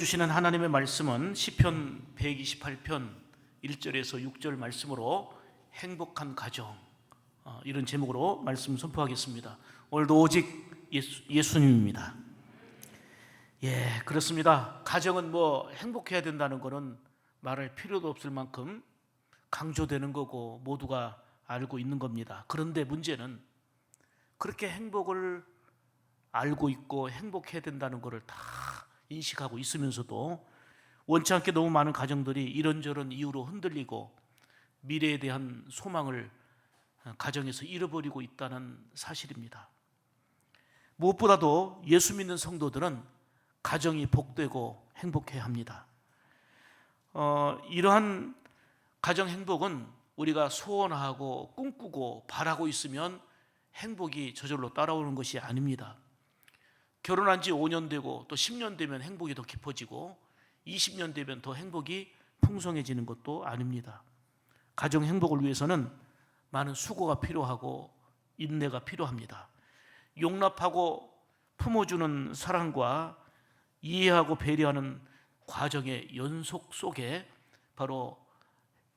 주시는 하나님의 말씀은 시편 128편 1절에서 6절 말씀으로 행복한 가정, 이런 제목으로 말씀 선포하겠습니다. 오늘도 오직 예수님입니다. 그렇습니다. 가정은 행복해야 된다는 것은 말할 필요도 없을 만큼 강조되는 거고 모두가 알고 있는 겁니다. 그런데 문제는 그렇게 행복을 알고 있고 행복해야 된다는 것을 다 인식하고 있으면서도 원치 않게 너무 많은 가정들이 이런저런 이유로 흔들리고 미래에 대한 소망을 가정에서 잃어버리고 있다는 사실입니다. 무엇보다도 예수 믿는 성도들은 가정이 복되고 행복해야 합니다. 이러한 가정 행복은 우리가 소원하고 꿈꾸고 바라고 있으면 행복이 저절로 따라오는 것이 아닙니다. 결혼한 지 5년 되고 또 10년 되면 행복이 더 깊어지고 20년 되면 더 행복이 풍성해지는 것도 아닙니다. 가정 행복을 위해서는 많은 수고가 필요하고 인내가 필요합니다. 용납하고 품어주는 사랑과 이해하고 배려하는 과정의 연속 속에 바로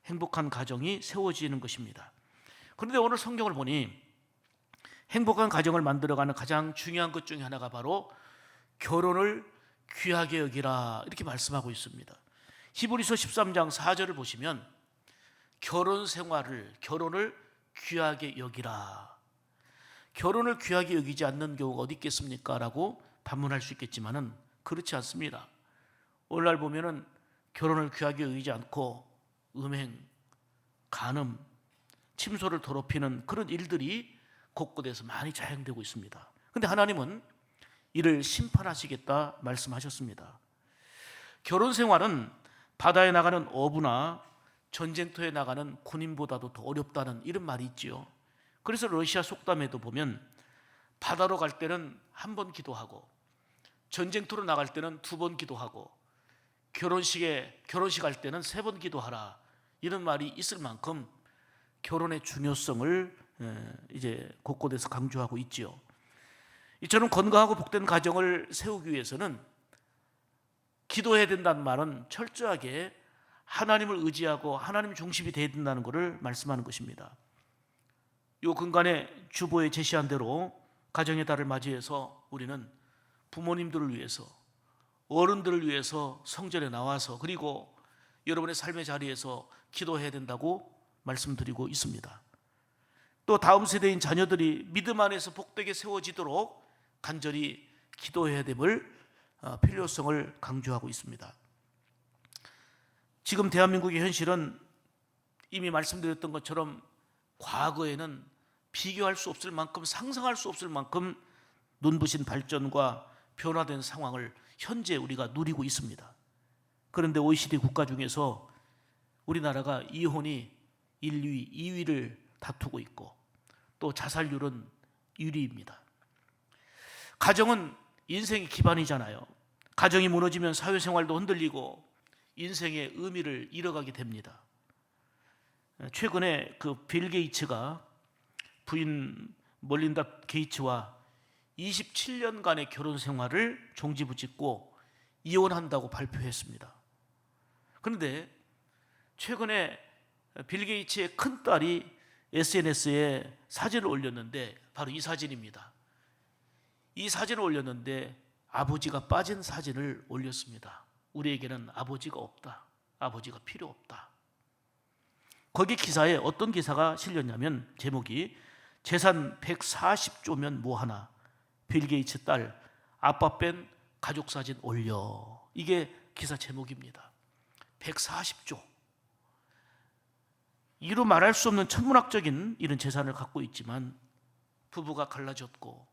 행복한 가정이 세워지는 것입니다. 그런데 오늘 성경을 보니 행복한 가정을 만들어가는 가장 중요한 것 중에 하나가 바로 결혼을 귀하게 여기라, 이렇게 말씀하고 있습니다. 히브리서 13장 4절을 보시면 결혼을 귀하게 여기라. 결혼을 귀하게 여기지 않는 경우가 어디 있겠습니까? 라고 반문할 수 있겠지만은 그렇지 않습니다. 오늘날 보면은 결혼을 귀하게 여기지 않고 음행, 간음, 침소를 더럽히는 그런 일들이 곳곳에서 많이 자행되고 있습니다. 그런데 하나님은 이를 심판하시겠다 말씀하셨습니다. 결혼 생활은 바다에 나가는 어부나 전쟁터에 나가는 군인보다도 더 어렵다는 이런 말이 있지요. 그래서 러시아 속담에도 보면 바다로 갈 때는 한 번 기도하고 전쟁터로 나갈 때는 2번 기도하고 결혼식 할 때는 3번 기도하라, 이런 말이 있을 만큼 결혼의 중요성을 이제 곳곳에서 강조하고 있지요. 이처럼 건강하고 복된 가정을 세우기 위해서는 기도해야 된다는 말은 철저하게 하나님을 의지하고 하나님 중심이 되어야 된다는 것을 말씀하는 것입니다. 요 근간에 주보에 제시한 대로 가정의 달을 맞이해서 우리는 부모님들을 위해서, 어른들을 위해서 성전에 나와서 그리고 여러분의 삶의 자리에서 기도해야 된다고 말씀드리고 있습니다. 또 다음 세대인 자녀들이 믿음 안에서 복되게 세워지도록 간절히 기도해야 됨을 필요성을 강조하고 있습니다. 지금 대한민국의 현실은 이미 말씀드렸던 것처럼 과거에는 비교할 수 없을 만큼, 상상할 수 없을 만큼 눈부신 발전과 변화된 상황을 현재 우리가 누리고 있습니다. 그런데 OECD 국가 중에서 우리나라가 이혼이 1위, 2위를 다투고 있고 또 자살률은 1위입니다. 가정은 인생의 기반이잖아요. 가정이 무너지면 사회생활도 흔들리고 인생의 의미를 잃어가게 됩니다. 최근에 빌 게이츠가 부인 멀린다 게이츠와 27년간의 결혼 생활을 종지부짓고 이혼한다고 발표했습니다. 그런데 최근에 빌 게이츠의 큰딸이 SNS에 사진을 올렸는데 바로 이 사진입니다. 이 사진을 올렸는데 아버지가 빠진 사진을 올렸습니다. 우리에게는 아버지가 없다. 아버지가 필요 없다. 거기 기사에 어떤 기사가 실렸냐면 제목이 재산 140조면 뭐하나, 빌 게이츠 딸 아빠 뺀 가족 사진 올려. 이게 기사 제목입니다. 140조. 이루 말할 수 없는 천문학적인 이런 재산을 갖고 있지만 부부가 갈라졌고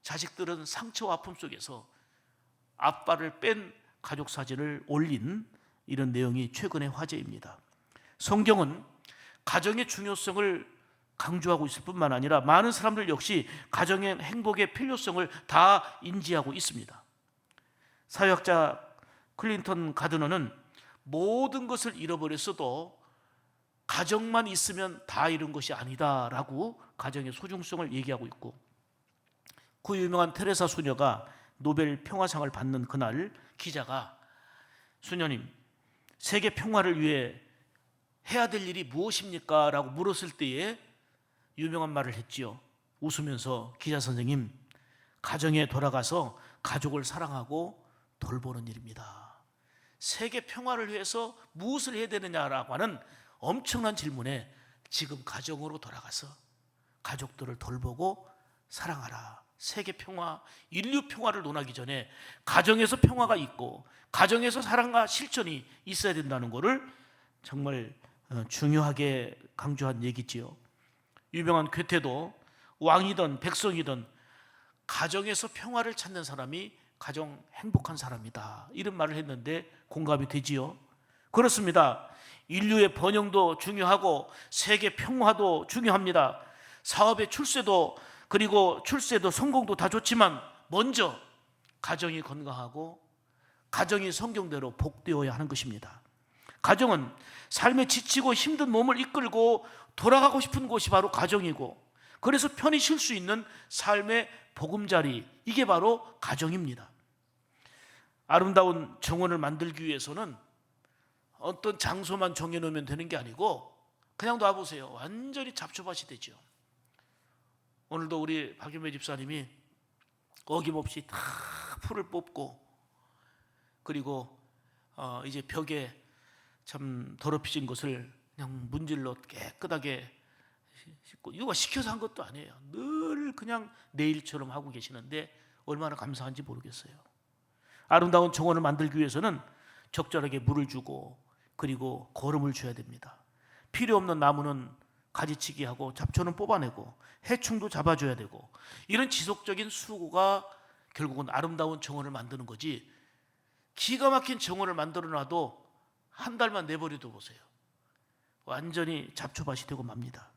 자식들은 상처와 아픔 속에서 아빠를 뺀 가족 사진을 올린 이런 내용이 최근의 화제입니다. 성경은 가정의 중요성을 강조하고 있을 뿐만 아니라 많은 사람들 역시 가정의 행복의 필요성을 다 인지하고 있습니다. 사회학자 클린턴 가드너는 모든 것을 잃어버렸어도 가정만 있으면 다 이룬 것이 아니다라고 가정의 소중성을 얘기하고 있고, 그 유명한 테레사 수녀가 노벨 평화상을 받는 그날 기자가 수녀님, 세계 평화를 위해 해야 될 일이 무엇입니까? 라고 물었을 때에 유명한 말을 했지요. 웃으면서, 기자 선생님, 가정에 돌아가서 가족을 사랑하고 돌보는 일입니다. 세계 평화를 위해서 무엇을 해야 되느냐라고 하는 엄청난 질문에 지금 가정으로 돌아가서 가족들을 돌보고 사랑하라. 세계 평화, 인류 평화를 논하기 전에 가정에서 평화가 있고 가정에서 사랑과 실천이 있어야 된다는 것을 정말 중요하게 강조한 얘기지요. 유명한 괴테도 왕이든 백성이든 가정에서 평화를 찾는 사람이 가장 행복한 사람이다, 이런 말을 했는데 공감이 되지요. 그렇습니다. 인류의 번영도 중요하고 세계 평화도 중요합니다. 사업의 출세도, 그리고 출세도 성공도 다 좋지만 먼저 가정이 건강하고 가정이 성경대로 복되어야 하는 것입니다. 가정은 삶에 지치고 힘든 몸을 이끌고 돌아가고 싶은 곳이 바로 가정이고, 그래서 편히 쉴 수 있는 삶의 보금자리, 이게 바로 가정입니다. 아름다운 정원을 만들기 위해서는 어떤 장소만 정해놓으면 되는 게 아니고 그냥 놔보세요. 완전히 잡초밭이 되죠. 오늘도 우리 박윤배 집사님이 어김없이 다 풀을 뽑고, 그리고 이제 벽에 참 더럽혀진 것을 그냥 문질러 깨끗하게 씻고, 이거 시켜서 한 것도 아니에요. 늘 그냥 내 일처럼 하고 계시는데 얼마나 감사한지 모르겠어요. 아름다운 정원을 만들기 위해서는 적절하게 물을 주고, 그리고 거름을 줘야 됩니다. 필요 없는 나무는 가지치기 하고 잡초는 뽑아내고 해충도 잡아줘야 되고, 이런 지속적인 수고가 결국은 아름다운 정원을 만드는 거지, 기가 막힌 정원을 만들어 놔도 한 달만 내버려둬 보세요. 완전히 잡초밭이 되고 맙니다.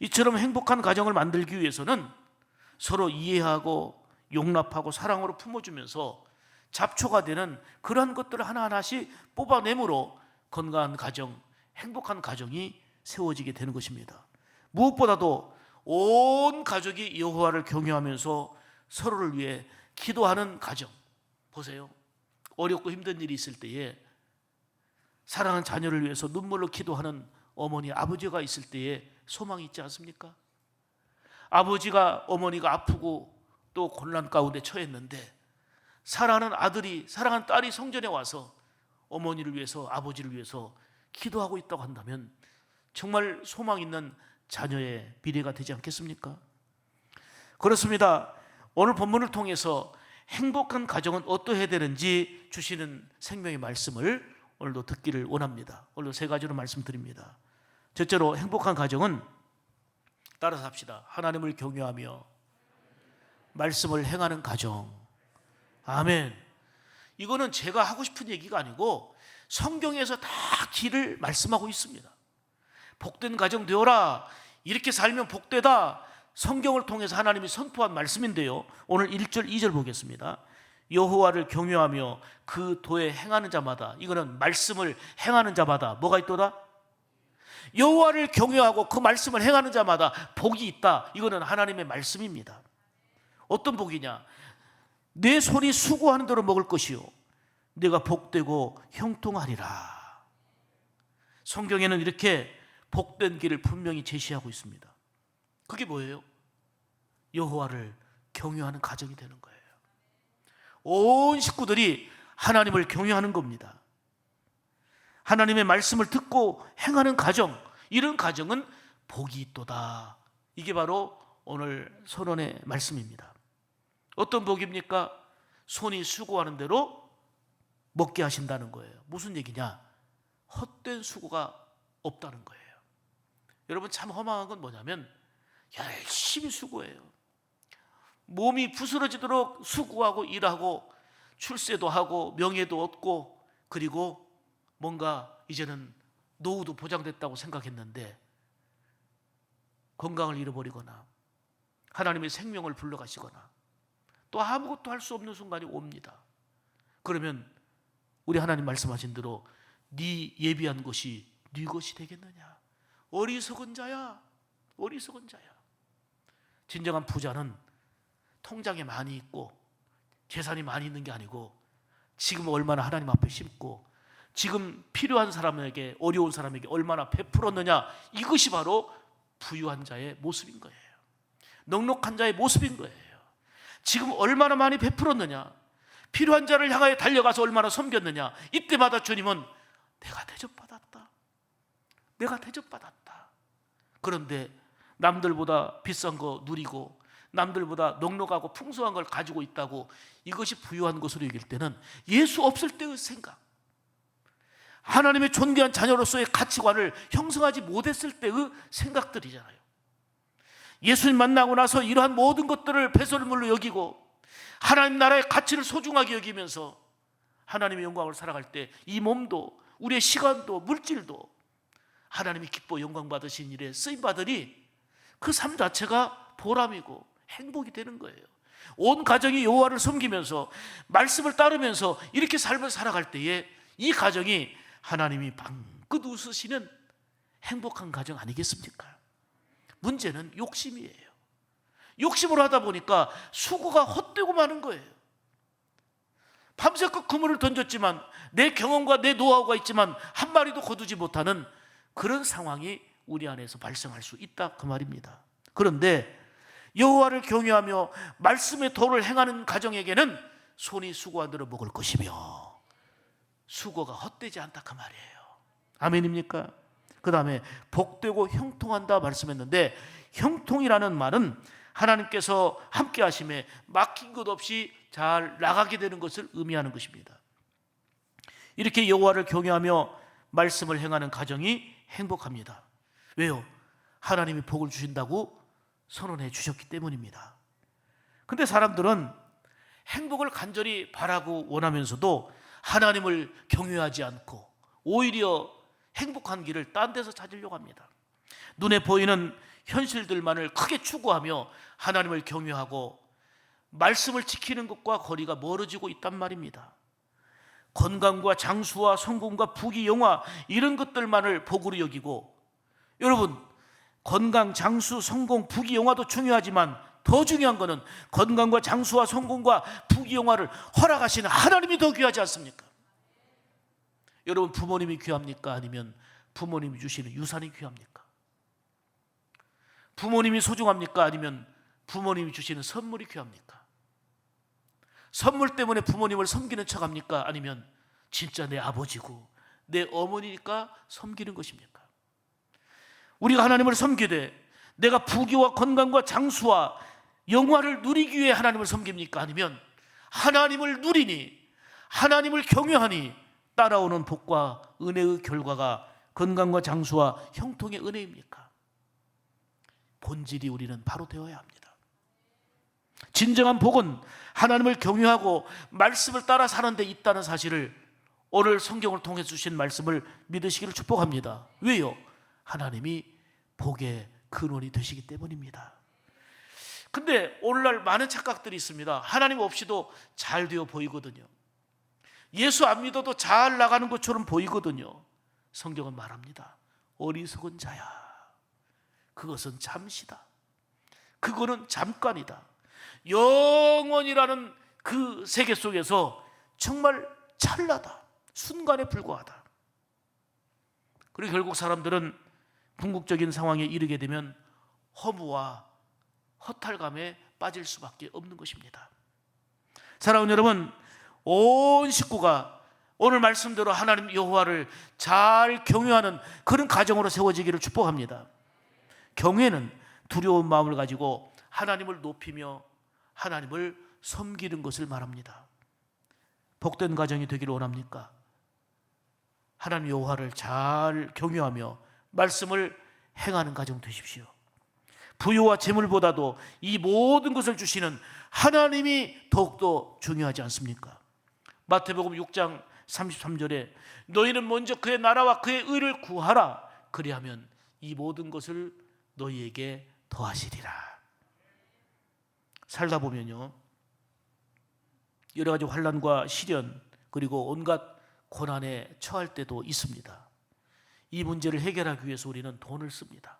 이처럼 행복한 가정을 만들기 위해서는 서로 이해하고 용납하고 사랑으로 품어주면서 잡초가 되는 그러한 것들을 하나하나씩 뽑아내므로 건강한 가정, 행복한 가정이 세워지게 되는 것입니다. 무엇보다도 온 가족이 여호와를 경외하면서 서로를 위해 기도하는 가정, 보세요. 어렵고 힘든 일이 있을 때에 사랑하는 자녀를 위해서 눈물로 기도하는 어머니, 아버지가 있을 때에 소망이 있지 않습니까? 아버지가, 어머니가 아프고 또 곤란 가운데 처했는데 사랑하는 아들이, 사랑하는 딸이 성전에 와서 어머니를 위해서, 아버지를 위해서 기도하고 있다고 한다면 정말 소망 있는 자녀의 미래가 되지 않겠습니까? 그렇습니다. 오늘 본문을 통해서 행복한 가정은 어떠해야 되는지 주시는 생명의 말씀을 오늘도 듣기를 원합니다. 오늘도 세 가지로 말씀드립니다. 첫째로, 행복한 가정은, 따라서 합시다. 하나님을 경외하며 말씀을 행하는 가정. 아멘. 이거는 제가 하고 싶은 얘기가 아니고 성경에서 다 길을 말씀하고 있습니다. 복된 가정 되어라, 이렇게 살면 복되다, 성경을 통해서 하나님이 선포한 말씀인데요. 오늘 1절 2절 보겠습니다. 여호와를 경외하며 그 도에 행하는 자마다, 이거는 말씀을 행하는 자마다 뭐가 있도다? 여호와를 경외하고 그 말씀을 행하는 자마다 복이 있다. 이거는 하나님의 말씀입니다. 어떤 복이냐? 내 손이 수고하는 대로 먹을 것이요 내가 복되고 형통하리라. 성경에는 이렇게 복된 길을 분명히 제시하고 있습니다. 그게 뭐예요? 여호와를 경외하는 가정이 되는 거예요. 온 식구들이 하나님을 경외하는 겁니다. 하나님의 말씀을 듣고 행하는 가정, 이런 가정은 복이 있도다. 이게 바로 오늘 선언의 말씀입니다. 어떤 복입니까? 손이 수고하는 대로 먹게 하신다는 거예요. 무슨 얘기냐? 헛된 수고가 없다는 거예요. 여러분, 참 허망한 건 뭐냐면 열심히 수고해요. 몸이 부스러지도록 수고하고 일하고 출세도 하고 명예도 얻고, 그리고 뭔가 이제는 노후도 보장됐다고 생각했는데 건강을 잃어버리거나 하나님의 생명을 불러가시거나 또 아무것도 할 수 없는 순간이 옵니다. 그러면 우리 하나님 말씀하신 대로 네 예비한 것이 네 것이 되겠느냐? 어리석은 자야, 어리석은 자야. 진정한 부자는 통장에 많이 있고 재산이 많이 있는 게 아니고 지금 얼마나 하나님 앞에 심고 지금 필요한 사람에게, 어려운 사람에게 얼마나 베풀었느냐, 이것이 바로 부유한 자의 모습인 거예요. 넉넉한 자의 모습인 거예요. 지금 얼마나 많이 베풀었느냐, 필요한 자를 향하여 달려가서 얼마나 섬겼느냐, 이때마다 주님은 내가 대접받았다, 내가 대접받았다. 그런데 남들보다 비싼 거 누리고 남들보다 넉넉하고 풍성한 걸 가지고 있다고 이것이 부유한 것으로 여길 때는 예수 없을 때의 생각, 하나님의 존귀한 자녀로서의 가치관을 형성하지 못했을 때의 생각들이잖아요. 예수님 만나고 나서 이러한 모든 것들을 배설물로 여기고 하나님 나라의 가치를 소중하게 여기면서 하나님의 영광을 살아갈 때 이 몸도 우리의 시간도 물질도 하나님이 기뻐 영광 받으신 일에 쓰임 받으니 그 삶 자체가 보람이고 행복이 되는 거예요. 온 가정이 여호와를 섬기면서 말씀을 따르면서 이렇게 삶을 살아갈 때에 이 가정이 하나님이 방긋 웃으시는 행복한 가정 아니겠습니까? 문제는 욕심이에요. 욕심으로 하다 보니까 수고가 헛되고 마는 거예요. 밤새껏 그물을 던졌지만 내 경험과 내 노하우가 있지만 한 마리도 거두지 못하는 그런 상황이 우리 안에서 발생할 수 있다, 그 말입니다. 그런데 여호와를 경외하며 말씀의 도를 행하는 가정에게는 손이 수고한 대로 먹을 것이며 수고가 헛되지 않다, 그 말이에요. 아멘입니까? 그 다음에 복되고 형통한다 말씀했는데, 형통이라는 말은 하나님께서 함께 하심에 막힌 것 없이 잘 나가게 되는 것을 의미하는 것입니다. 이렇게 여호와를 경외하며 말씀을 행하는 가정이 행복합니다. 왜요? 하나님이 복을 주신다고 선언해 주셨기 때문입니다. 근데 사람들은 행복을 간절히 바라고 원하면서도 하나님을 경외하지 않고 오히려 행복한 길을 딴 데서 찾으려고 합니다. 눈에 보이는 현실들만을 크게 추구하며 하나님을 경외하고 말씀을 지키는 것과 거리가 멀어지고 있단 말입니다. 건강과 장수와 성공과 부귀 영화 이런 것들만을 복으로 여기고, 여러분, 건강, 장수, 성공, 부귀 영화도 중요하지만 더 중요한 것은 건강과 장수와 성공과 부귀 영화를 허락하시는 하나님이 더 귀하지 않습니까? 여러분, 부모님이 귀합니까? 아니면 부모님이 주시는 유산이 귀합니까? 부모님이 소중합니까? 아니면 부모님이 주시는 선물이 귀합니까? 선물 때문에 부모님을 섬기는 척합니까? 아니면 진짜 내 아버지고 내 어머니니까 섬기는 것입니까? 우리가 하나님을 섬기되 내가 부귀와 건강과 장수와 영화를 누리기 위해 하나님을 섬깁니까? 아니면 하나님을 누리니, 하나님을 경외하니 따라오는 복과 은혜의 결과가 건강과 장수와 형통의 은혜입니까? 본질이 우리는 바로 되어야 합니다. 진정한 복은 하나님을 경외하고 말씀을 따라 사는 데 있다는 사실을 오늘 성경을 통해 주신 말씀을 믿으시기를 축복합니다. 왜요? 하나님이 복의 근원이 되시기 때문입니다. 근데 오늘날 많은 착각들이 있습니다. 하나님 없이도 잘 되어 보이거든요. 예수 안 믿어도 잘 나가는 것처럼 보이거든요. 성경은 말합니다. 어리석은 자야, 그것은 잠시다. 그거는 잠깐이다. 영원이라는 그 세계 속에서 정말 찰나다, 순간에 불과하다. 그리고 결국 사람들은 궁극적인 상황에 이르게 되면 허무와 허탈감에 빠질 수밖에 없는 것입니다. 사랑하는 여러분, 온 식구가 오늘 말씀대로 하나님 여호와를 잘 경외하는 그런 가정으로 세워지기를 축복합니다. 경외는 두려운 마음을 가지고 하나님을 높이며 하나님을 섬기는 것을 말합니다. 복된 가정이 되기를 원합니까? 하나님 여호와를 잘 경외하며 말씀을 행하는 가정 되십시오. 부유와 재물보다도 이 모든 것을 주시는 하나님이 더욱더 중요하지 않습니까? 마태복음 6장 33절에 너희는 먼저 그의 나라와 그의 의를 구하라, 그리하면 이 모든 것을 너희에게 더하시리라. 살다 보면요, 여러 가지 환난과 시련 그리고 온갖 고난에 처할 때도 있습니다. 이 문제를 해결하기 위해서 우리는 돈을 씁니다.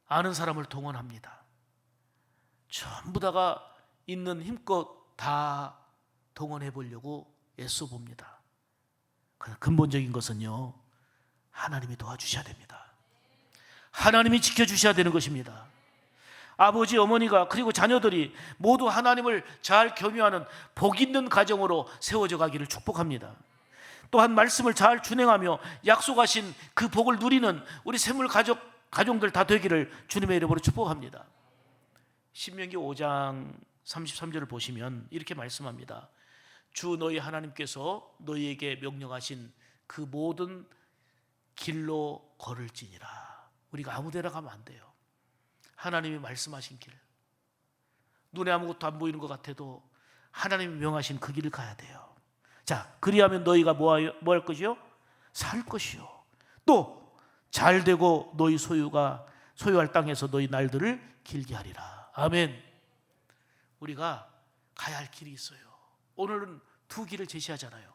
아는 사람을 동원합니다. 전부 다가 있는 힘껏 다 동원해 보려고 애써 봅니다. 그러나 근본적인 것은요, 하나님이 도와주셔야 됩니다. 하나님이 지켜주셔야 되는 것입니다. 아버지, 어머니가 그리고 자녀들이 모두 하나님을 잘 경유하는 복 있는 가정으로 세워져 가기를 축복합니다. 또한 말씀을 잘 준행하며 약속하신 그 복을 누리는 우리 샘물 가정들 다 되기를 주님의 이름으로 축복합니다. 신명기 5장 33절을 보시면 이렇게 말씀합니다. 주 너희 하나님께서 너희에게 명령하신 그 모든 길로 걸을지니라. 우리가 아무 데나 가면 안 돼요. 하나님이 말씀하신 길, 눈에 아무것도 안 보이는 것 같아도 하나님이 명하신 그 길을 가야 돼요. 자, 그리하면 너희가 뭐 할 것이요? 살 것이요. 또 잘 되고 너희 소유할 땅에서 너희 날들을 길게 하리라. 아멘. 우리가 가야 할 길이 있어요. 오늘은 두 길을 제시하잖아요.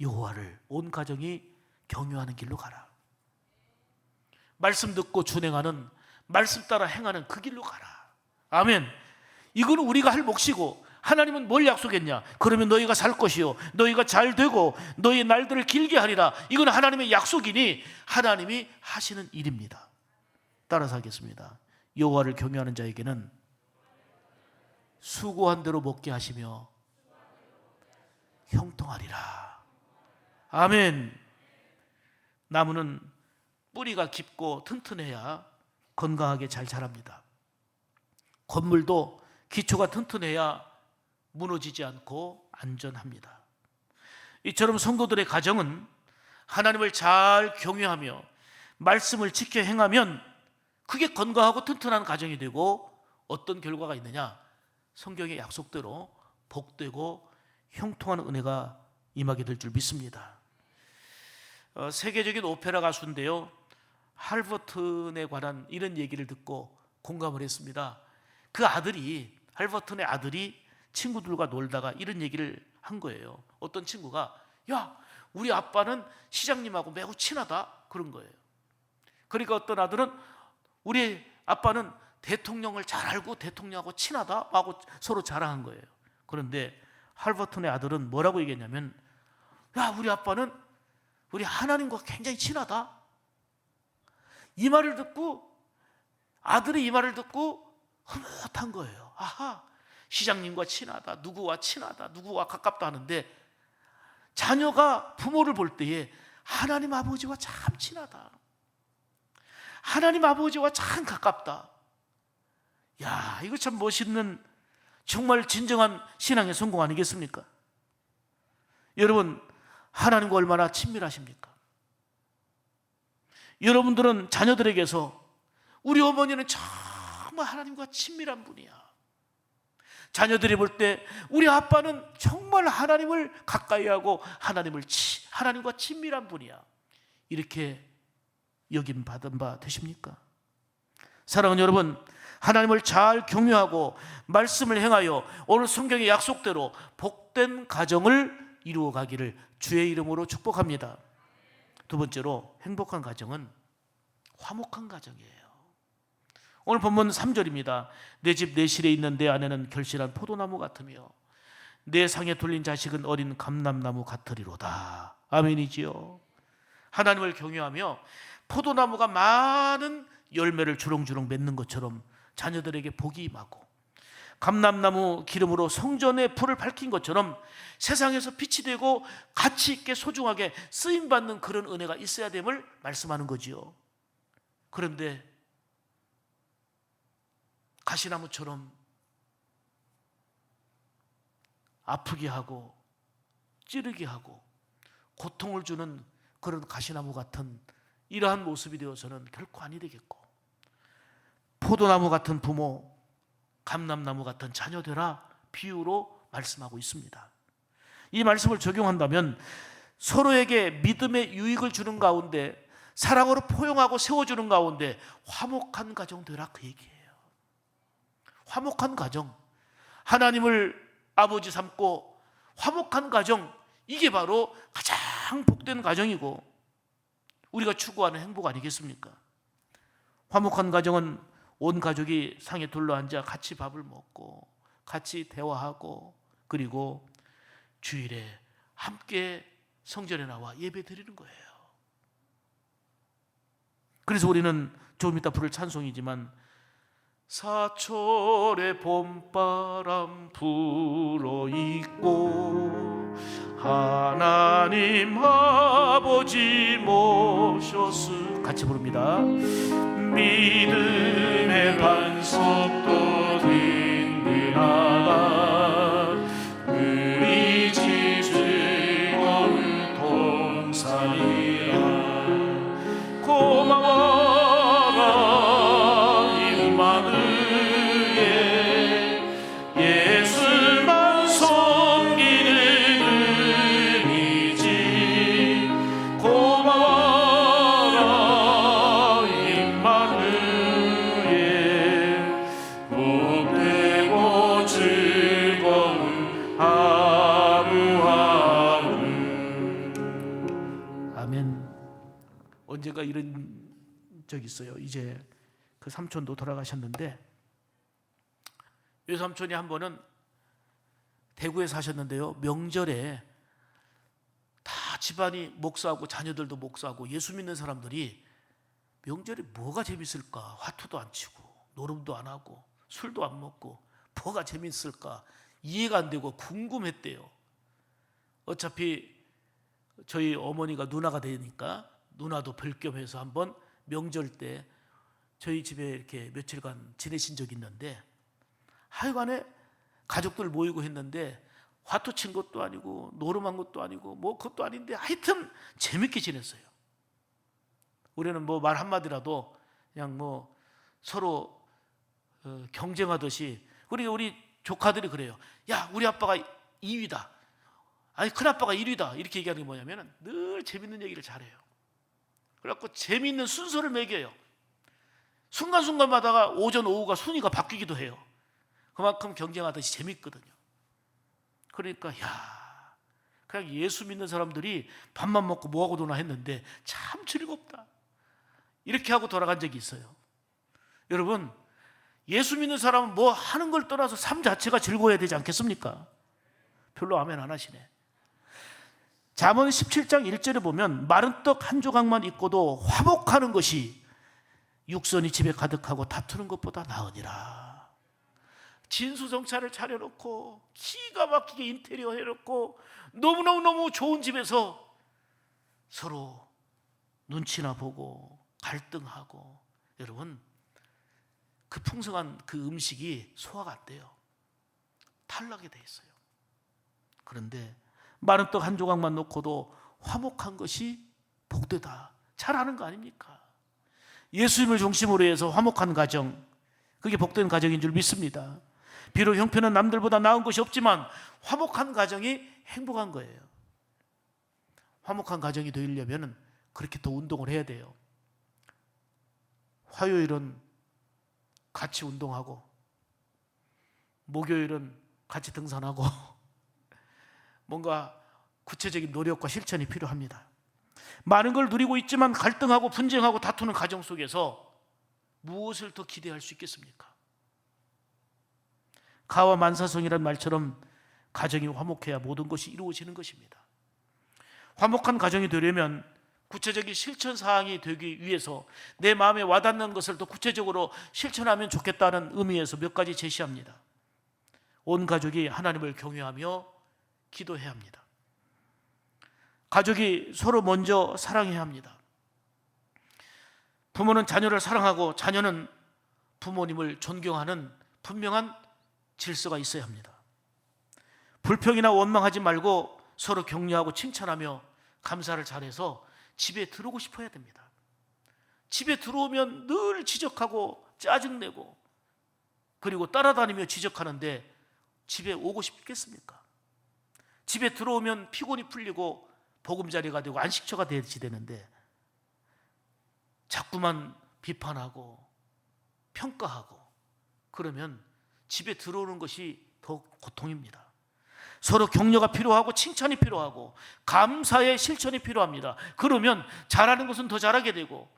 여호와를 온 가정이 경유하는 길로 가라. 말씀 듣고 준행하는, 말씀 따라 행하는 그 길로 가라. 아멘. 이거는 우리가 할 몫이고, 하나님은 뭘 약속했냐? 그러면 너희가 살 것이요, 너희가 잘 되고 너희의 날들을 길게 하리라. 이건 하나님의 약속이니 하나님이 하시는 일입니다. 따라서 하겠습니다. 여호와를 경외하는 자에게는 수고한 대로 먹게 하시며 형통하리라. 아멘. 나무는 뿌리가 깊고 튼튼해야 건강하게 잘 자랍니다. 건물도 기초가 튼튼해야 무너지지 않고 안전합니다. 이처럼 성도들의 가정은 하나님을 잘 경외하며 말씀을 지켜 행하면 그게 건강하고 튼튼한 가정이 되고, 어떤 결과가 있느냐? 성경의 약속대로 복되고 형통한 은혜가 임하게 될 줄 믿습니다. 세계적인 오페라 가수인데요, 할버튼에 관한 이런 얘기를 듣고 공감을 했습니다. 그 아들이, 할버튼의 아들이 친구들과 놀다가 이런 얘기를 한 거예요. 어떤 친구가, 야, 우리 아빠는 시장님하고 매우 친하다, 그런 거예요. 그러니까 어떤 아들은, 우리 아빠는 대통령을 잘 알고 대통령하고 친하다 하고 서로 자랑한 거예요. 그런데 할버튼의 아들은 뭐라고 얘기했냐면, 야, 우리 아빠는 우리 하나님과 굉장히 친하다. 이 말을 듣고, 아들이 이 말을 듣고 흐뭇한 거예요. 아하, 시장님과 친하다, 누구와 친하다, 누구와 가깝다 하는데, 자녀가 부모를 볼 때에 하나님 아버지와 참 친하다, 하나님 아버지와 참 가깝다. 야, 이거 참 멋있는, 정말 진정한 신앙의 성공 아니겠습니까? 여러분, 하나님과 얼마나 친밀하십니까? 여러분들은 자녀들에게서, 우리 어머니는 정말 하나님과 친밀한 분이야, 자녀들이 볼 때 우리 아빠는 정말 하나님을 가까이 하고 하나님과 친밀한 분이야, 이렇게 여김 받은 바 되십니까? 사랑하는 여러분, 하나님을 잘 경외하고 말씀을 행하여 오늘 성경의 약속대로 복된 가정을 이루어 가기를 주의 이름으로 축복합니다. 두 번째로, 행복한 가정은 화목한 가정이에요. 오늘 본문 3절입니다. 내 집 내 실에 있는 내 아내는 결실한 포도나무 같으며 내 상에 둘린 자식은 어린 감람나무 같으리로다. 아멘이지요. 하나님을 경외하며 포도나무가 많은 열매를 주렁주렁 맺는 것처럼 자녀들에게 복이 임하고, 감람나무 기름으로 성전의 불을 밝힌 것처럼 세상에서 빛이 되고 가치 있게 소중하게 쓰임받는 그런 은혜가 있어야 됨을 말씀하는 거지요. 그런데 가시나무처럼 아프게 하고 찌르게 하고 고통을 주는 그런 가시나무 같은 이러한 모습이 되어서는 결코 아니 되겠고, 포도나무 같은 부모, 감람나무 같은 자녀 되라 비유로 말씀하고 있습니다. 이 말씀을 적용한다면 서로에게 믿음의 유익을 주는 가운데, 사랑으로 포용하고 세워주는 가운데 화목한 가정 되라, 그 얘기예요. 화목한 가정, 하나님을 아버지 삼고 화목한 가정, 이게 바로 가장 복된 가정이고 우리가 추구하는 행복 아니겠습니까? 화목한 가정은 온 가족이 상에 둘러앉아 같이 밥을 먹고 같이 대화하고, 그리고 주일에 함께 성전에 나와 예배 드리는 거예요. 그래서 우리는 조금 이따 부를 찬송이지만 사철의 봄바람 불어있고 하나님 아버지 모셨으 같이 부릅니다. 믿음의 반석도 든든하다 우리 집 즐거운 동산이라 고마워라 임마누엘 예수만 섬기는 은이지 고마워라 임마누엘 복되고 즐거운 하루하루. 아멘. 언제가 이런 적 있어요. 이제 그 삼촌도 돌아가셨는데 외삼촌이 한 번은 대구에 사셨는데요. 명절에 다 집안이 목사하고 자녀들도 목사하고 예수 믿는 사람들이 명절에 뭐가 재밌을까? 화투도 안 치고 노름도 안 하고 술도 안 먹고 뭐가 재밌을까? 이해가 안 되고 궁금했대요. 어차피 저희 어머니가 누나가 되니까 누나도 뵐 겸해서 한번 명절 때 저희 집에 이렇게 며칠간 지내신 적이 있는데 하여간에 가족들 모이고 했는데 화투 친 것도 아니고 노름한 것도 아니고 뭐 그것도 아닌데 하여튼 재밌게 지냈어요. 우리는 뭐 말 한마디라도 그냥 뭐 서로 경쟁하듯이 우리 조카들이 그래요. 야 우리 아빠가 2위다. 아니 큰아빠가 1위다. 이렇게 얘기하는 게 뭐냐면 늘 재밌는 얘기를 잘해요. 그래갖고 재미있는 순서를 매겨요. 순간순간마다가 오전 오후가 순위가 바뀌기도 해요. 그만큼 경쟁하듯이 재밌거든요. 그러니까 그냥 예수 믿는 사람들이 밥만 먹고 뭐하고 노나 했는데 참 즐겁다 이렇게 하고 돌아간 적이 있어요. 여러분 예수 믿는 사람은 뭐 하는 걸 떠나서 삶 자체가 즐거워야 되지 않겠습니까? 별로 아멘 안 하시네. 잠언 17장 1절에 보면 마른 떡 한 조각만 있고도 화목하는 것이 육선이 집에 가득하고 다투는 것보다 나으니라. 진수성찬을 차려놓고 기가 막히게 인테리어 해놓고 너무너무 좋은 집에서 서로 눈치나 보고 갈등하고 여러분 그 풍성한 그 음식이 소화가 안 돼요. 탈나게 돼 있어요. 그런데 마른 떡 한 조각만 놓고도 화목한 것이 복되다. 잘하는 거 아닙니까? 예수님을 중심으로 해서 화목한 가정, 그게 복된 가정인 줄 믿습니다. 비록 형편은 남들보다 나은 것이 없지만 화목한 가정이 행복한 거예요. 화목한 가정이 되려면 그렇게 더 운동을 해야 돼요. 화요일은 같이 운동하고 목요일은 같이 등산하고 뭔가 구체적인 노력과 실천이 필요합니다. 많은 걸 누리고 있지만 갈등하고 분쟁하고 다투는 가정 속에서 무엇을 더 기대할 수 있겠습니까? 가와 만사성이란 말처럼 가정이 화목해야 모든 것이 이루어지는 것입니다. 화목한 가정이 되려면 구체적인 실천 사항이 되기 위해서 내 마음에 와닿는 것을 더 구체적으로 실천하면 좋겠다는 의미에서 몇 가지 제시합니다. 온 가족이 하나님을 경외하며 기도해야 합니다. 가족이 서로 먼저 사랑해야 합니다. 부모는 자녀를 사랑하고 자녀는 부모님을 존경하는 분명한 질서가 있어야 합니다. 불평이나 원망하지 말고 서로 격려하고 칭찬하며 감사를 잘해서 집에 들어오고 싶어 해야 됩니다. 집에 들어오면 늘 지적하고 짜증내고 그리고 따라다니며 지적하는데 집에 오고 싶겠습니까? 집에 들어오면 피곤이 풀리고 보금자리가 되고 안식처가 되는데 자꾸만 비판하고 평가하고 그러면 집에 들어오는 것이 더 고통입니다. 서로 격려가 필요하고 칭찬이 필요하고 감사의 실천이 필요합니다. 그러면 잘하는 것은 더 잘하게 되고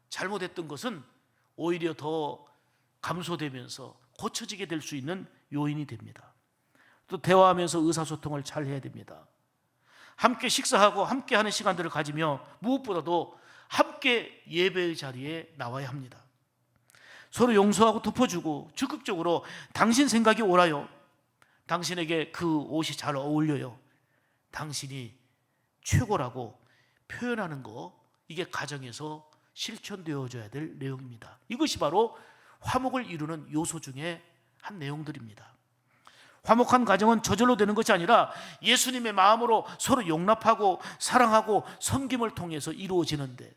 잘못했던 것은 오히려 더 감소되면서 고쳐지게 될 수 있는 요인이 됩니다. 또 대화하면서 의사소통을 잘 해야 됩니다. 함께 식사하고 함께 하는 시간들을 가지며 무엇보다도 함께 예배의 자리에 나와야 합니다. 서로 용서하고 덮어주고 적극적으로 당신 생각이 옳아요, 당신에게 그 옷이 잘 어울려요, 당신이 최고라고 표현하는 거, 이게 가정에서 실천되어져야 될 내용입니다. 이것이 바로 화목을 이루는 요소 중에 한 내용들입니다. 화목한 가정은 저절로 되는 것이 아니라 예수님의 마음으로 서로 용납하고 사랑하고 섬김을 통해서 이루어지는데,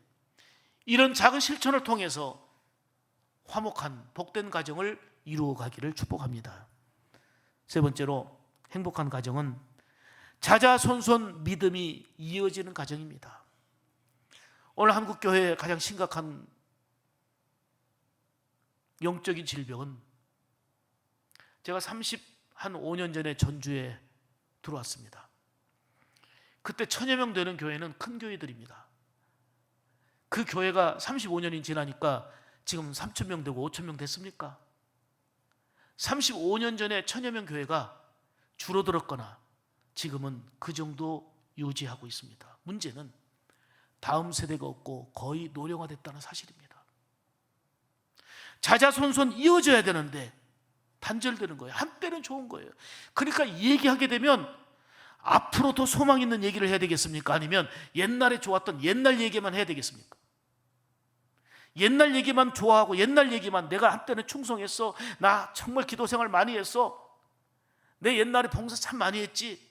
이런 작은 실천을 통해서 화목한 복된 가정을 이루어가기를 축복합니다. 세 번째로, 행복한 가정은 자자손손 믿음이 이어지는 가정입니다. 오늘 한국교회의 가장 심각한 영적인 질병은, 제가 35년 전에 전주에 들어왔습니다. 그때 1000여 명 되는 교회는 큰 교회들입니다. 그 교회가 35년이 지나니까 지금 3000명 되고 5000명 됐습니까? 35년 전에 1000여 명 교회가 줄어들었거나 지금은 그 정도 유지하고 있습니다. 문제는 다음 세대가 없고 거의 노령화됐다는 사실입니다. 자자손손 이어져야 되는데 단절되는 거예요. 한때는 좋은 거예요. 그러니까 얘기하게 되면 앞으로 더 소망 있는 얘기를 해야 되겠습니까? 아니면 옛날에 좋았던 옛날 얘기만 해야 되겠습니까? 옛날 얘기만 좋아하고 옛날 얘기만, 내가 한때는 충성했어, 나 정말 기도 생활 많이 했어, 내 옛날에 봉사 참 많이 했지,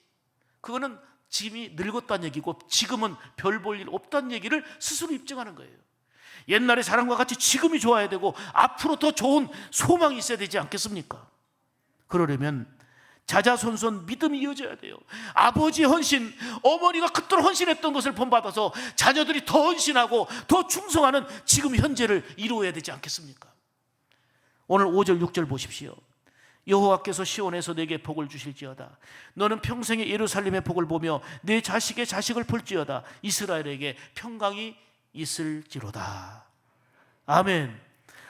그거는 지금이 늙었다는 얘기고 지금은 별 볼 일 없다는 얘기를 스스로 입증하는 거예요. 옛날의 사랑과 같이 지금이 좋아야 되고 앞으로 더 좋은 소망이 있어야 되지 않겠습니까? 그러려면 자자손손 믿음이 이어져야 돼요. 아버지의 헌신, 어머니가 그토록 헌신했던 것을 본받아서 자녀들이 더 헌신하고 더 충성하는 지금 현재를 이루어야 되지 않겠습니까? 오늘 5절 6절 보십시오. 여호와께서 시온에서 내게 복을 주실지어다. 너는 평생에 예루살렘의 복을 보며 내 자식의 자식을 볼지어다. 이스라엘에게 평강이 있을지로다. 아멘.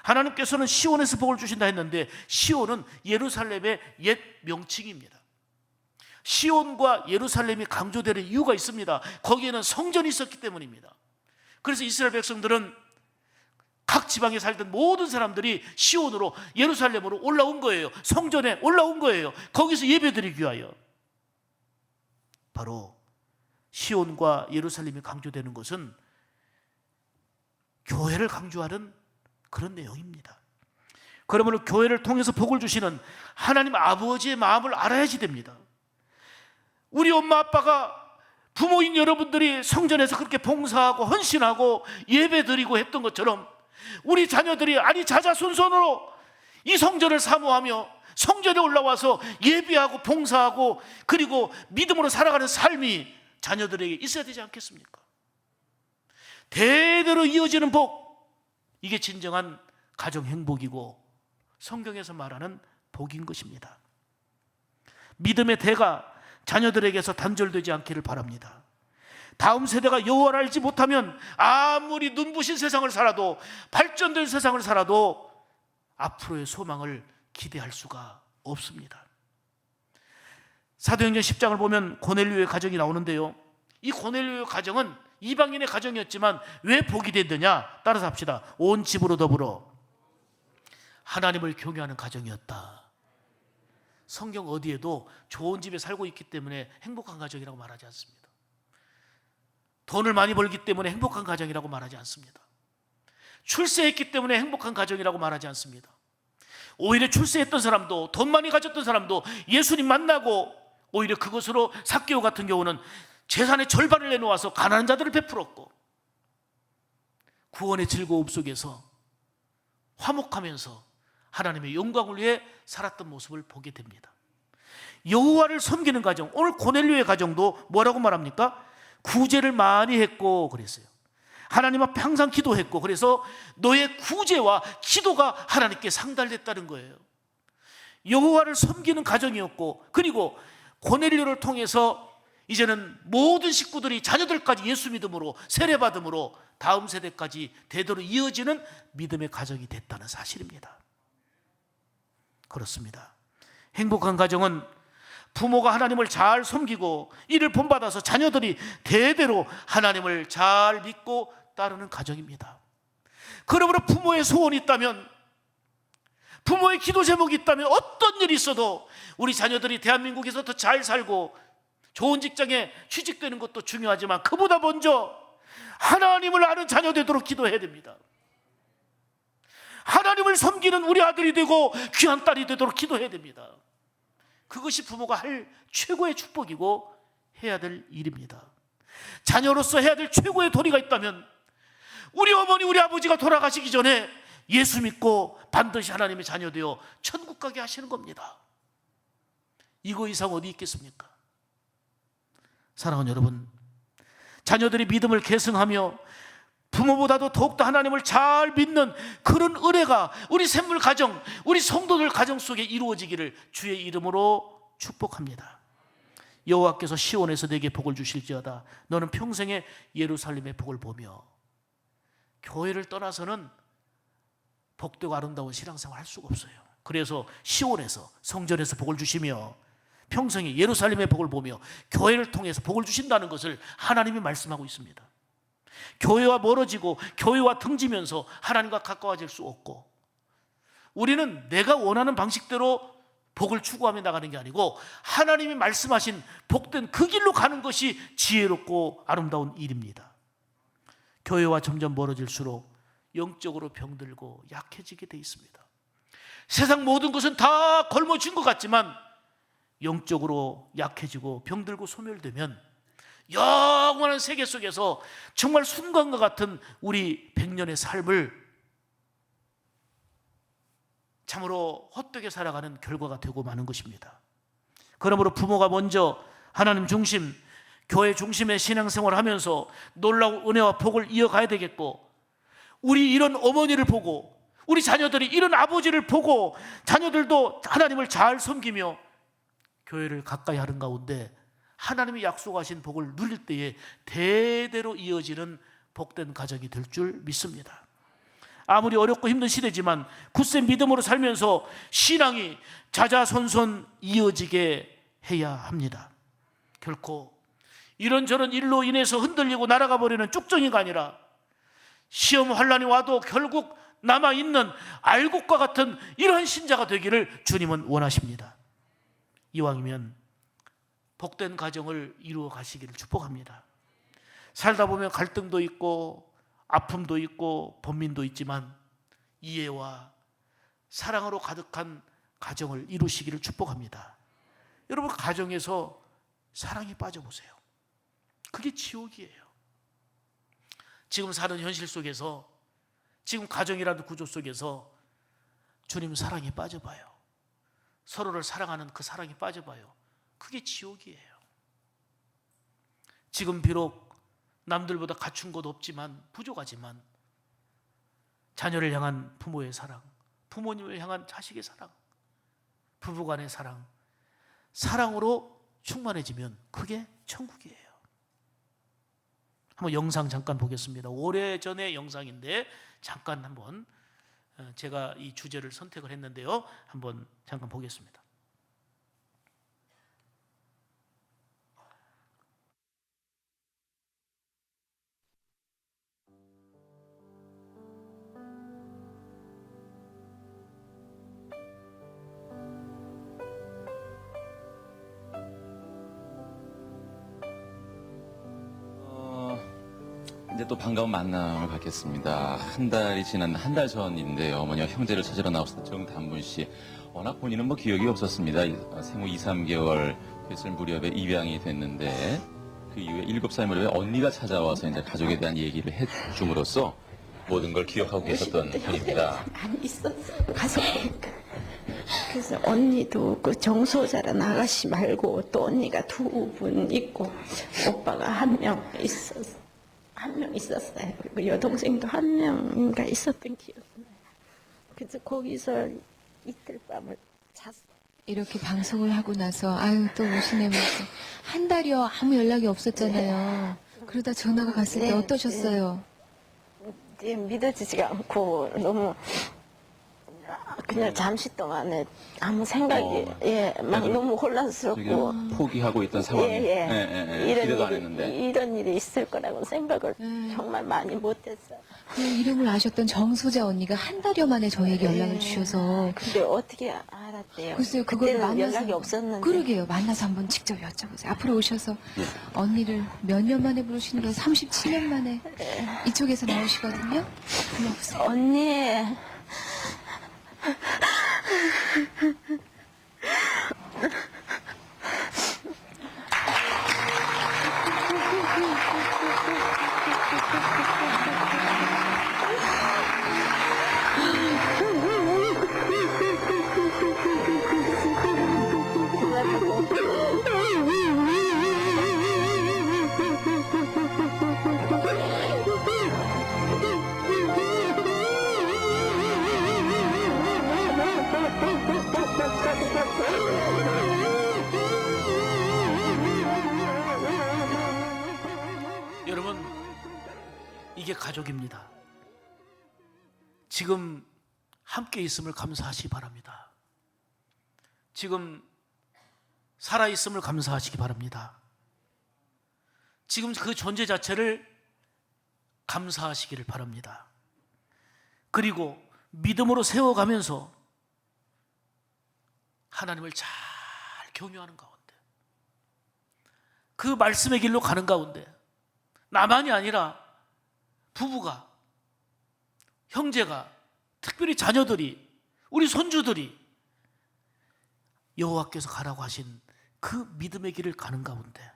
하나님께서는 시온에서 복을 주신다 했는데, 시온은 예루살렘의 옛 명칭입니다. 시온과 예루살렘이 강조되는 이유가 있습니다. 거기에는 성전이 있었기 때문입니다. 그래서 이스라엘 백성들은, 각 지방에 살던 모든 사람들이 시온으로, 예루살렘으로 올라온 거예요. 성전에 올라온 거예요. 거기서 예배드리기 위하여. 바로 시온과 예루살렘이 강조되는 것은 교회를 강조하는 그런 내용입니다. 그러므로 교회를 통해서 복을 주시는 하나님 아버지의 마음을 알아야지 됩니다. 우리 엄마 아빠가, 부모인 여러분들이 성전에서 그렇게 봉사하고 헌신하고 예배드리고 했던 것처럼 우리 자녀들이 자자손손으로 이 성전을 사모하며 성전에 올라와서 예배하고 봉사하고 그리고 믿음으로 살아가는 삶이 자녀들에게 있어야 되지 않겠습니까? 대대로 이어지는 복, 이게 진정한 가정 행복이고 성경에서 말하는 복인 것입니다. 믿음의 대가 자녀들에게서 단절되지 않기를 바랍니다. 다음 세대가 여호와를 알지 못하면 아무리 눈부신 세상을 살아도, 발전된 세상을 살아도 앞으로의 소망을 기대할 수가 없습니다. 사도행전 10장을 보면 고넬료의 가정이 나오는데요, 이 고넬료의 가정은 이방인의 가정이었지만 왜 복이 됐느냐? 따라서 합시다. 온 집으로 더불어 하나님을 경외하는 가정이었다. 성경 어디에도 좋은 집에 살고 있기 때문에 행복한 가정이라고 말하지 않습니다. 돈을 많이 벌기 때문에 행복한 가정이라고 말하지 않습니다. 출세했기 때문에 행복한 가정이라고 말하지 않습니다. 오히려 출세했던 사람도, 돈 많이 가졌던 사람도 예수님 만나고 오히려 그것으로 삭개오 같은 경우는 재산의 절반을 내놓아서 가난한 자들을 베풀었고, 구원의 즐거움 속에서 화목하면서 하나님의 영광을 위해 살았던 모습을 보게 됩니다. 여호와를 섬기는 가정, 오늘 고넬료의 가정도 뭐라고 말합니까? 구제를 많이 했고 그랬어요. 하나님 앞에 항상 기도했고, 그래서 너의 구제와 기도가 하나님께 상달됐다는 거예요. 여호와를 섬기는 가정이었고, 그리고 고넬료를 통해서 이제는 모든 식구들이, 자녀들까지 예수 믿음으로 세례받음으로 다음 세대까지 대대로 이어지는 믿음의 가정이 됐다는 사실입니다. 그렇습니다. 행복한 가정은 부모가 하나님을 잘 섬기고 이를 본받아서 자녀들이 대대로 하나님을 잘 믿고 따르는 가정입니다. 그러므로 부모의 소원이 있다면, 부모의 기도 제목이 있다면, 어떤 일이 있어도 우리 자녀들이 대한민국에서 더 잘 살고 좋은 직장에 취직되는 것도 중요하지만 그보다 먼저 하나님을 아는 자녀 되도록 기도해야 됩니다. 하나님을 섬기는 우리 아들이 되고 귀한 딸이 되도록 기도해야 됩니다. 그것이 부모가 할 최고의 축복이고 해야 될 일입니다. 자녀로서 해야 될 최고의 도리가 있다면 우리 어머니 우리 아버지가 돌아가시기 전에 예수 믿고 반드시 하나님의 자녀 되어 천국 가게 하시는 겁니다. 이거 이상 어디 있겠습니까? 사랑하는 여러분, 자녀들이 믿음을 계승하며 부모보다도 더욱더 하나님을 잘 믿는 그런 은혜가 우리 샘물 가정, 우리 성도들 가정 속에 이루어지기를 주의 이름으로 축복합니다. 여호와께서 시온에서 내게 복을 주실지어다. 너는 평생에 예루살렘의 복을 보며. 교회를 떠나서는 복되고 아름다운 신앙생활 할 수가 없어요. 그래서 시온에서, 성전에서 복을 주시며 평생에 예루살렘의 복을 보며 교회를 통해서 복을 주신다는 것을 하나님이 말씀하고 있습니다. 교회와 멀어지고 교회와 등지면서 하나님과 가까워질 수 없고, 우리는 내가 원하는 방식대로 복을 추구하며 나가는 게 아니고 하나님이 말씀하신 복된 그 길로 가는 것이 지혜롭고 아름다운 일입니다. 교회와 점점 멀어질수록 영적으로 병들고 약해지게 돼 있습니다. 세상 모든 것은 다 걸머쥔 것 같지만 영적으로 약해지고 병들고 소멸되면 영원한 세계 속에서 정말 순간과 같은 우리 100년의 삶을 참으로 헛되게 살아가는 결과가 되고 마는 것입니다. 그러므로 부모가 먼저 하나님 중심, 교회 중심의 신앙생활을 하면서 놀라운 은혜와 복을 이어가야 되겠고, 우리 이런 어머니를 보고 우리 자녀들이 이런 아버지를 보고 자녀들도 하나님을 잘 섬기며 교회를 가까이 하는 가운데 하나님이 약속하신 복을 누릴 때에 대대로 이어지는 복된 가정이 될 줄 믿습니다. 아무리 어렵고 힘든 시대지만 굳센 믿음으로 살면서 신앙이 자자손손 이어지게 해야 합니다. 결코 이런저런 일로 인해서 흔들리고 날아가 버리는 쭉정이가 아니라 시험 환난이 와도 결국 남아있는 알곡과 같은 이러한 신자가 되기를 주님은 원하십니다. 이왕이면 복된 가정을 이루어 가시기를 축복합니다. 살다 보면 갈등도 있고 아픔도 있고 번민도 있지만 이해와 사랑으로 가득한 가정을 이루시기를 축복합니다. 여러분, 가정에서 사랑에 빠져보세요. 그게 지옥이에요. 지금 사는 현실 속에서, 지금 가정이라는 구조 속에서 주님 사랑에 빠져봐요. 서로를 사랑하는 그 사랑에 빠져봐요. 그게 지옥이에요. 지금 비록 남들보다 갖춘 것 없지만, 부족하지만 자녀를 향한 부모의 사랑, 부모님을 향한 자식의 사랑, 부부간의 사랑, 사랑으로 충만해지면 그게 천국이에요. 한번 영상 잠깐 보겠습니다. 오래전의 영상인데 잠깐 한번, 제가 이 주제를 선택을 했는데요, 한번 잠깐 보겠습니다. 이제 또 반가운 만남을 갖겠습니다. 한 달이 지난 한 달 전인데요. 어머니와 형제를 찾으러 나오셨던 정단문 씨. 워낙 본인은 뭐 기억이 없었습니다. 생후 2, 3개월 됐을 무렵에 입양이 됐는데, 그 이후에 7살 무렵에 언니가 찾아와서 이제 가족에 대한 얘기를 해줌으로써 모든 걸 기억하고 계셨던 분입니다. 안 있었어, 가서 보니까. 그래서 언니도 그 정소자란 아가씨 말고 또 언니가 2분 있고 오빠가 1명 있었어. 1명 있었어요. 그리고 여동생도 1명인가 있었던 기억이 나요. 그래서 거기서 이틀 밤을 잤어. 이렇게 방송을 하고 나서 아유 또 오시네 무슨 한 달이요 아무 연락이 없었잖아요. 그러다 전화가 갔을 때 어떠셨어요? 믿어지지가 않고 너무 그냥 잠시 동안에 아무 생각이 막 그래도 너무 저기 혼란스럽고 포기하고 있던 상황이 기대도 안 했는데. 이런 일이 있을 거라고 생각을 정말 많이 못했어요. 그 이름을 아셨던 정소자 언니가 한 달여 만에 저에게 연락을 주셔서 근데 어떻게 알았대요? 글쎄요, 그걸 그때는 만나서 연락이 없었는데. 그러게요. 만나서 한번 직접 여쭤보세요. 앞으로 오셔서 언니를 몇 년 만에 부르시는 거예요? 37년 만에 이쪽에서 나오시거든요. 불러보세요. 언니. 여러분, 이게 가족입니다. 지금 함께 있음을 감사하시기 바랍니다. 지금 살아있음을 감사하시기 바랍니다. 지금 그 존재 자체를 감사하시기를 바랍니다. 그리고 믿음으로 세워가면서 하나님을 잘 경유하는 가운데, 그 말씀의 길로 가는 가운데 나만이 아니라 부부가, 형제가, 특별히 자녀들이, 우리 손주들이 여호와께서 가라고 하신 그 믿음의 길을 가는 가운데,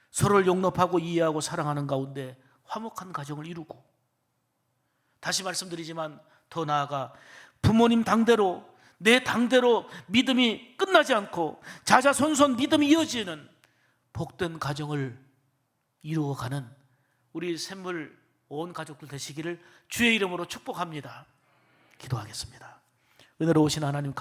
서로를 용납하고 이해하고 사랑하는 가운데 화목한 가정을 이루고, 다시 말씀드리지만 더 나아가 부모님 당대로, 내 당대로 믿음이 끝나지 않고 자자손손 믿음이 이어지는 복된 가정을 이루어가는 우리 샘물 온 가족들 되시기를 주의 이름으로 축복합니다. 기도하겠습니다. 은혜로우신 하나님 감사합니다.